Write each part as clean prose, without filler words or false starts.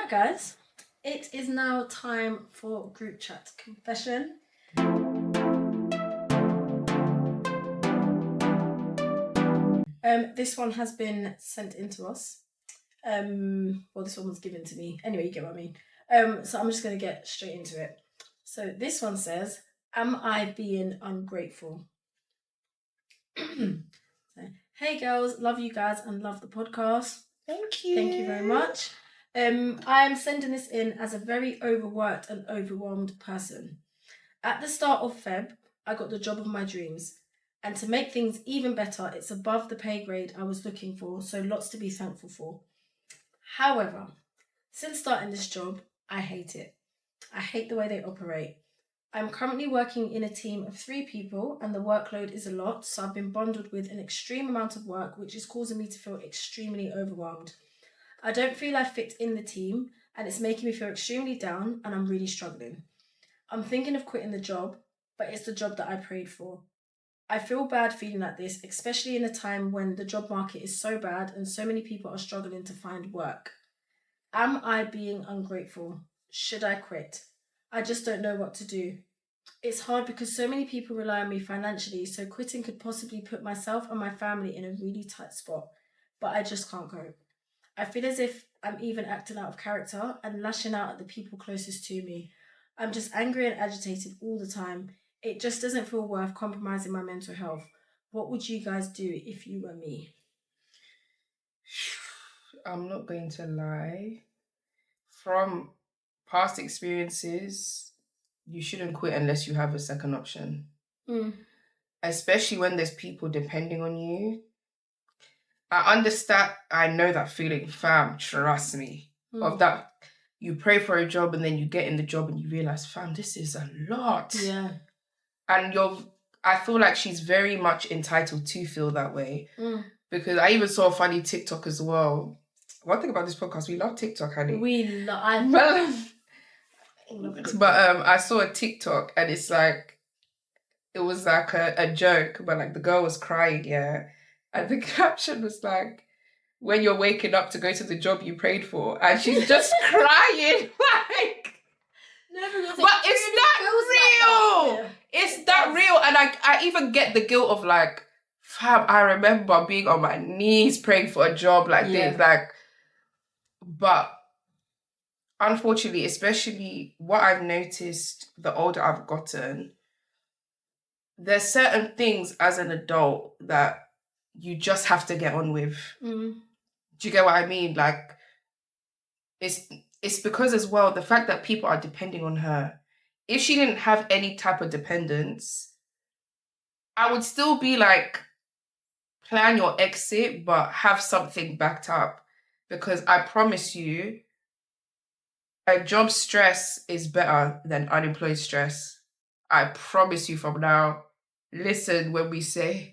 Right, guys, it is now time for Grouchat Confession. This one has been sent in to us. This one was given to me. Anyway, you get what I mean. So I'm just going to get straight into it. So this one says, "Am I being ungrateful?" Hey girls, love you guys and love the podcast. Thank you. Thank you very much. I am sending this in as a very overworked and overwhelmed person. At the start of Feb, I got the job of my dreams. And to make things even better, it's above the pay grade I was looking for, so lots to be thankful for. However, since starting this job, I hate it. I hate the way they operate. I'm currently working in a team of 3 people and the workload is a lot, so I've been bundled with an extreme amount of work, which is causing me to feel extremely overwhelmed. I don't feel I fit in the team and it's making me feel extremely down and I'm really struggling. I'm thinking of quitting the job, but it's the job that I prayed for. I feel bad feeling like this, especially in a time when the job market is so bad and so many people are struggling to find work. Am I being ungrateful? Should I quit? I just don't know what to do. It's hard because so many people rely on me financially, so quitting could possibly put myself and my family in a really tight spot, but I just can't cope. I feel as if I'm even acting out of character and lashing out at the people closest to me. I'm just angry and agitated all the time. It just doesn't feel worth compromising my mental health. What would you guys do if you were me? I'm not going to lie. From past experiences, you shouldn't quit unless you have a second option. Especially when there's people depending on you. I understand, I know that feeling, fam, trust me. Of that, you pray for a job and then you get in the job and you realise, fam, this is a lot. Yeah. And I feel like she's very much entitled to feel that way. Because I even saw a funny TikTok as well. One thing about this podcast, we love TikTok, honey. We love But I saw a TikTok and it was like a joke, but like the girl was crying, yeah. And the caption was like, when you're waking up to go to the job you prayed for, and she's just crying, like. But it's that real. It's that real, and I even get the guilt of like, fam, I remember being on my knees praying for a job like this, like. But unfortunately, especially what I've noticed the older I've gotten, there's certain things as an adult that you just have to get on with. Do you get what I mean? Like, it's because as well, the fact that people are depending on her. If she didn't have any type of dependence, I would still be like, plan your exit, but have something backed up. Because I promise you, a job stress is better than unemployed stress. I promise you from now. Listen when we say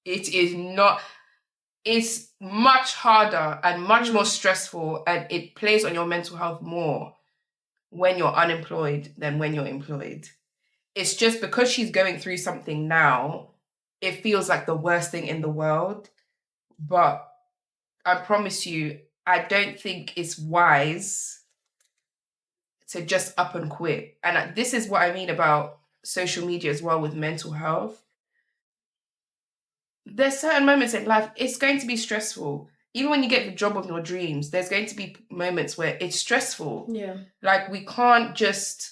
it is not, it's much harder and much more stressful, and it plays on your mental health more when you're unemployed than when you're employed. It's just because she's going through something now, it feels like the worst thing in the world. But I promise you, I don't think it's wise to just up and quit. And this is what I mean about social media as well with mental health. There's certain moments in life, it's going to be stressful. Even when you get the job of your dreams, there's going to be moments where it's stressful. Yeah. Like, we can't just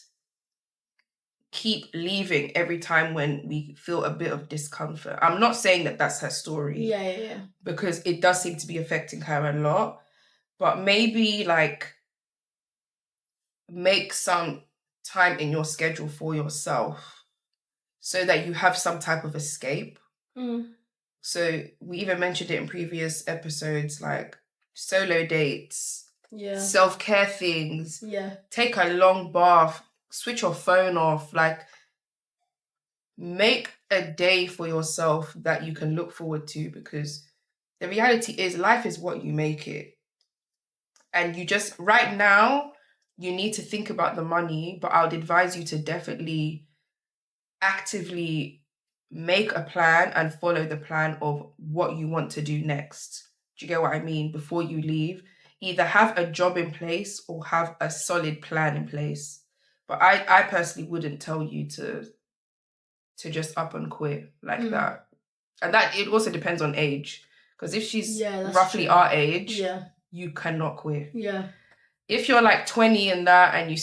keep leaving every time when we feel a bit of discomfort. I'm not saying that that's her story. Yeah. Because it does seem to be affecting her a lot. But maybe, like, make some time in your schedule for yourself so that you have some type of escape. So we even mentioned it in previous episodes, like solo dates, self-care things, take a long bath, switch your phone off, like make a day for yourself that you can look forward to, because the reality is life is what you make it. And you just, right now, you need to think about the money, but I would advise you to definitely actively make a plan and follow the plan of what you want to do next. Do you get what I mean? Before you leave. either have a job in place or have a solid plan in place. But I personally wouldn't tell you to just up and quit like that. And that it also depends on age. Because if she's roughly true. our age, Yeah. you cannot quit. Yeah. If you're like 20 and that and you,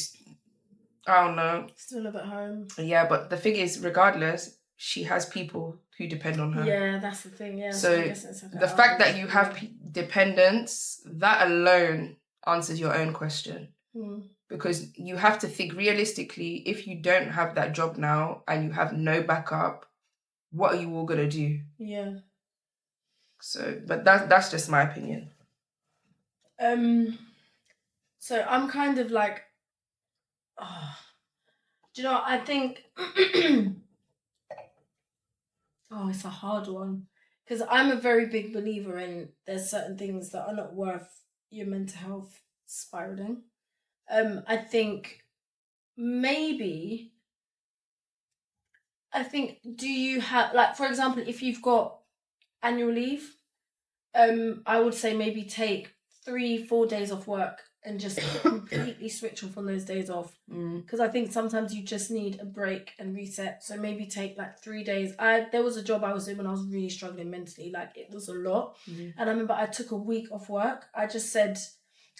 I don't know. Still live at home. Yeah, but the thing is, regardless, she has people who depend on her. Yeah, that's the thing, yeah. So I guess it's like the fact that you have dependents, that alone answers your own question. Because you have to think realistically, if you don't have that job now and you have no backup, what are you all gonna do? Yeah. So, but that's just my opinion. So I'm kind of like, do you know what? I think, it's a hard one. Because I'm a very big believer in there's certain things that are not worth your mental health spiraling. I think do you have, like, for example, if you've got annual leave, I would say maybe take 3-4 days off work and just completely switch off on those days off. Because I think sometimes you just need a break and reset. So maybe take like 3 days. There was a job I was doing when I was really struggling mentally. Like, it was a lot. And I remember I took a week off work. I just said,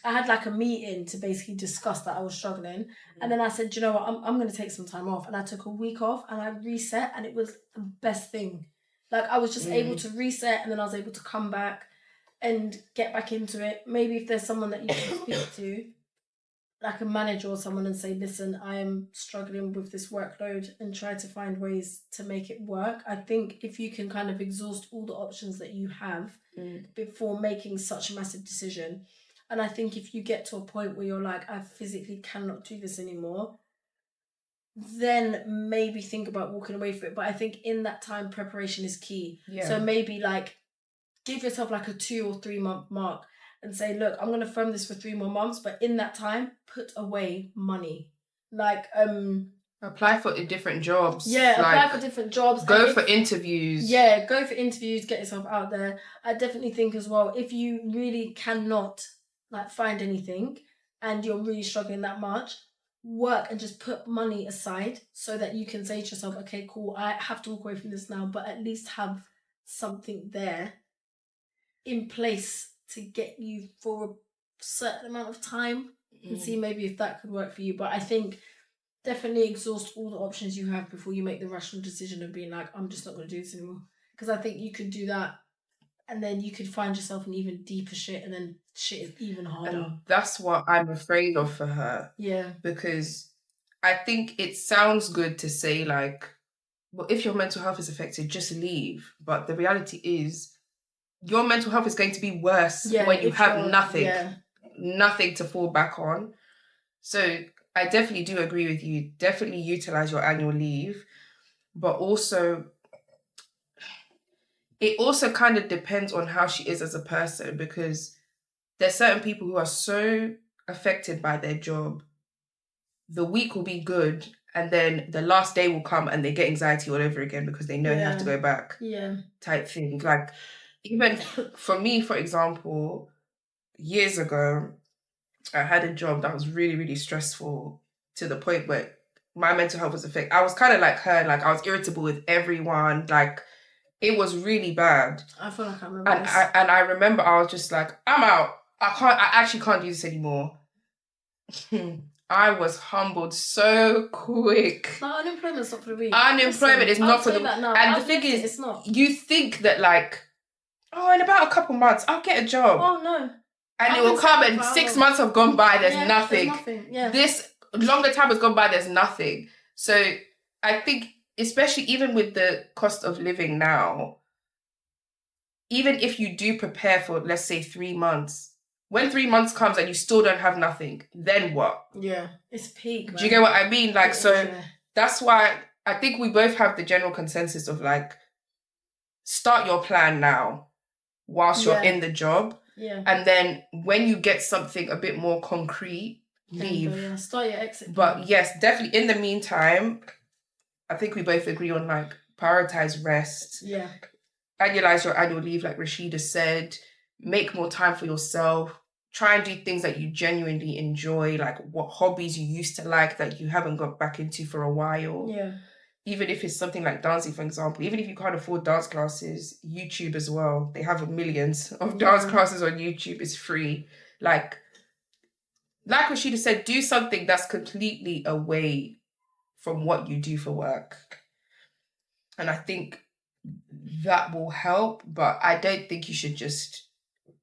I had like a meeting to basically discuss that I was struggling. And then I said, you know what, I'm going to take some time off. And I took a week off and I reset, and it was the best thing. Like, I was just able to reset, and then I was able to come back and get back into it. Maybe if there's someone that you can speak to, like a manager or someone, and say, listen, I am struggling with this workload, and try to find ways to make it work. I think if you can kind of exhaust all the options that you have before making such a massive decision. And I think if you get to a point where you're like, I physically cannot do this anymore, then maybe think about walking away from it. But I think in that time, preparation is key. Yeah. So maybe like give yourself like a 2 or 3 month mark and say, look, I'm going to firm this for 3 more months. But in that time, put away money. Like, apply for different jobs. Yeah, apply for different jobs. Go for interviews. Yeah, go for interviews, get yourself out there. I definitely think as well, if you really cannot like find anything and you're really struggling that much, work and just put money aside so that you can say to yourself, okay, cool, I have to walk away from this now, but at least have something there in place to get you for a certain amount of time and see maybe if that could work for you. But I think definitely exhaust all the options you have before you make the rational decision of being like, I'm just not going to do this anymore. Because I think you could do that and then you could find yourself in even deeper shit, and then shit is even harder. And that's what I'm afraid of for her. Yeah. Because I think it sounds good to say like, well, if your mental health is affected, just leave. But the reality is your mental health is going to be worse when you have nothing to fall back on. So I definitely do agree with you. Definitely utilize your annual leave. But also, it also kind of depends on how she is as a person, because there's certain people who are so affected by their job. The week will be good, and then the last day will come and they get anxiety all over again because they know they have to go back. Yeah. Type thing. Like, even for me, for example, years ago, I had a job that was really, really stressful to the point where my mental health was affected. I was kind of like her, like I was irritable with everyone. Like, it was really bad. I feel like I remember this. And I remember I was just like, I'm out. I actually can't do this anymore. I was humbled so quick. No, unemployment's not for the week. Unemployment is not for the week. And the thing is, it's not. You think that like, in about a couple months, I'll get a job. Oh, no. And it will come, and 6 months have gone by, there's nothing. There's nothing. Yeah. This longer time has gone by, there's nothing. So I think, especially even with the cost of living now, even if you do prepare for, let's say, 3 months, when 3 months comes and you still don't have nothing, then what? Yeah, it's peak. Man. Do you get what I mean? Like, that's why I think we both have the general consensus of like, start your plan now whilst you're in the job. Yeah. And then when you get something a bit more concrete, leave. Start your exit. But yes, definitely in the meantime, I think we both agree on like, prioritize rest. Yeah. Annualize your annual leave, like Rashida said. Make more time for yourself. try and do things that you genuinely enjoy, like what hobbies you used to like that you haven't got back into for a while. Yeah. Even if it's something like dancing, for example, even if you can't afford dance classes, YouTube as well, they have millions of dance classes on YouTube. It's free. Like Rashida said, do something that's completely away from what you do for work. And I think that will help, but I don't think you should just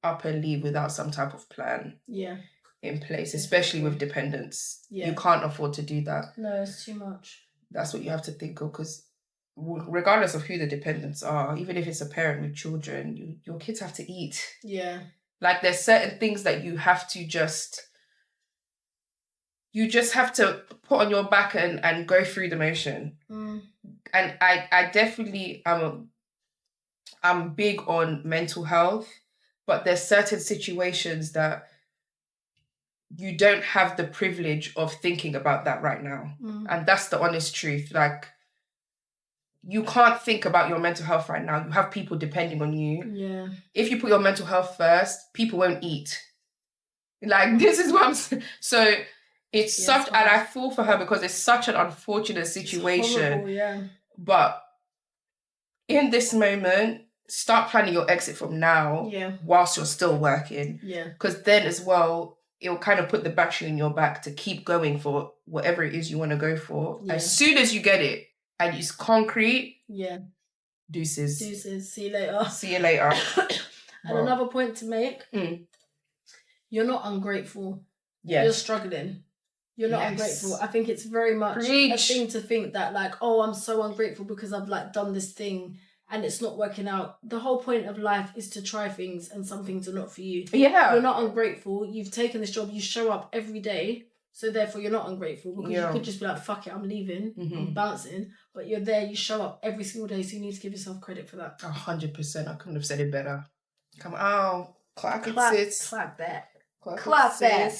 up and leave without some type of plan in place, especially with dependents. You can't afford to do that. No, it's too much. That's what you have to think of, because regardless of who the dependents are, even if it's a parent with children, your kids have to eat. Yeah. Like there's certain things that you have to you just have to put on your back and go through the motion. And I definitely I'm big on mental health, but there's certain situations that you don't have the privilege of thinking about that right now. And that's the honest truth. Like, you can't think about your mental health right now. You have people depending on you. Yeah. If you put your mental health first, people won't eat. Like, this is what I'm saying. So it's such, and I feel for her because it's such an unfortunate situation. It's horrible, But in this moment, start planning your exit from now whilst you're still working. Yeah. Because then as well, it'll kind of put the battery in your back to keep going for whatever it is you want to go for. Yeah. As soon as you get it and it's concrete, deuces. See you later. See you later. And another point to make, you're not ungrateful. Yes. You're struggling. You're not ungrateful. I think it's very much a thing to think that, like, oh, I'm so ungrateful because I've like done this thing and it's not working out. The whole point of life is to try things, and some things are not for you. Yeah. You're not ungrateful. You've taken this job. You show up every day. So therefore you're not ungrateful, because you could just be like, fuck it, I'm leaving. I'm bouncing. But you're there. You show up every single day. So you need to give yourself credit for that. 100%. I couldn't have said it better. Come on. Clap it, sis. Clap that. Clap that.